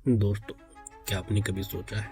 दोस्तों, क्या आपने कभी सोचा है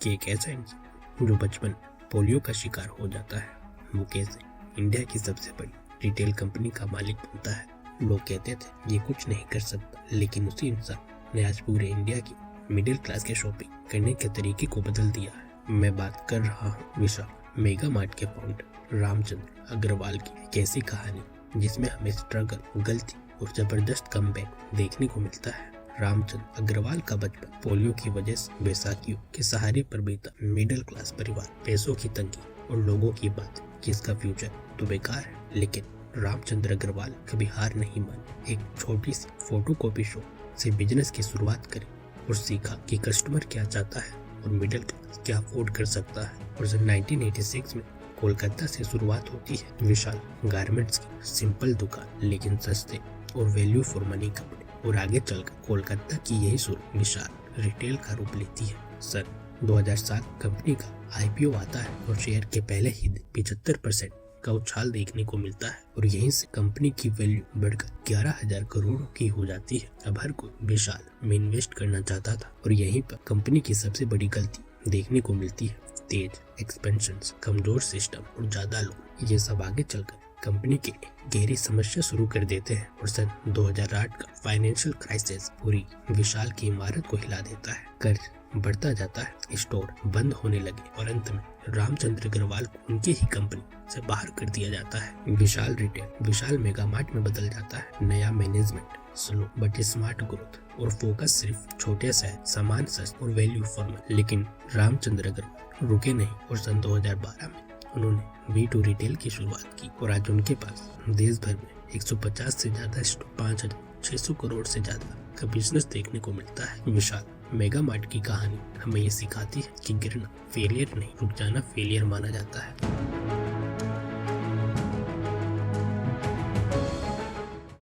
कि एक ऐसा इंसान जो बचपन पोलियो का शिकार हो जाता है, वो कैसे इंडिया की सबसे बड़ी रिटेल कंपनी का मालिक बनता है। लोग कहते थे ये कुछ नहीं कर सकता, लेकिन उसी इंसान ने आज पूरे इंडिया की मिडिल क्लास के शॉपिंग करने के तरीके को बदल दिया है। मैं बात कर रहा हूँ विशाल मेगा मार्ट के फाउंडर रामचंद्र अग्रवाल की एक ऐसी कहानी जिसमें हमें स्ट्रगल, गलती और जबरदस्त कमबैक देखने को मिलता है। रामचंद्र अग्रवाल का बचपन पोलियो की वजह से बैसाखियों के सहारे पर बीता। मिडिल क्लास परिवार, पैसों की तंगी और लोगों की बात कि इसका फ्यूचर तो बेकार है, लेकिन रामचंद्र अग्रवाल कभी हार नहीं मानी। एक छोटी सी फोटोकॉपी शॉप से बिजनेस की शुरुआत करी और सीखा कि कस्टमर क्या चाहता है और मिडिल क्लास क्या अफोर्ड कर सकता है। और जब 1986 में कोलकाता से शुरुआत होती है विशाल गारमेंट्स की सिंपल दुकान, लेकिन सस्ते और वैल्यू फॉर मनी कपड़े, और आगे चलकर कोलकाता की यही शुरू विशाल रिटेल का रूप लेती है। सन 2007 कंपनी का आईपीओ आता है और शेयर के पहले ही दिन 75% का उछाल देखने को मिलता है और यहीं से कंपनी की वैल्यू बढ़कर 11,000 करोड़ की हो जाती है। अब हर कोई विशाल में इन्वेस्ट करना चाहता था और यहीं पर कंपनी की सबसे बड़ी गलती देखने को मिलती है। तेज एक्सपेंशन, कमजोर सिस्टम और ज्यादा लोग, ये सब आगे चलकर कंपनी के गहरी समस्या शुरू कर देते हैं और सन 2008 का फाइनेंशियल क्राइसिस पूरी विशाल की इमारत को हिला देता है। कर्ज बढ़ता जाता है, स्टोर बंद होने लगे और अंत में रामचंद्र अग्रवाल को उनकी ही कंपनी से बाहर कर दिया जाता है। विशाल रिटेल विशाल मेगा मार्ट में बदल जाता है। नया management, slow but smart growth और फोकस सिर्फ छोटे शहर, सामान सस्ता और वैल्यू फॉर मनी। लेकिन रामचंद्र अग्रवाल रुके नहीं और सन 2012 में उन्होंने V2 रिटेल की शुरुआत की और आज उनके पास देश भर में 150 से ज्यादा स्टोर, 5,600 करोड़ से ज्यादा का बिजनेस देखने को मिलता है। विशाल मेगा मार्ट की कहानी हमें ये सिखाती है कि गिरना फेलियर नहीं, रुक जाना फेलियर माना जाता है।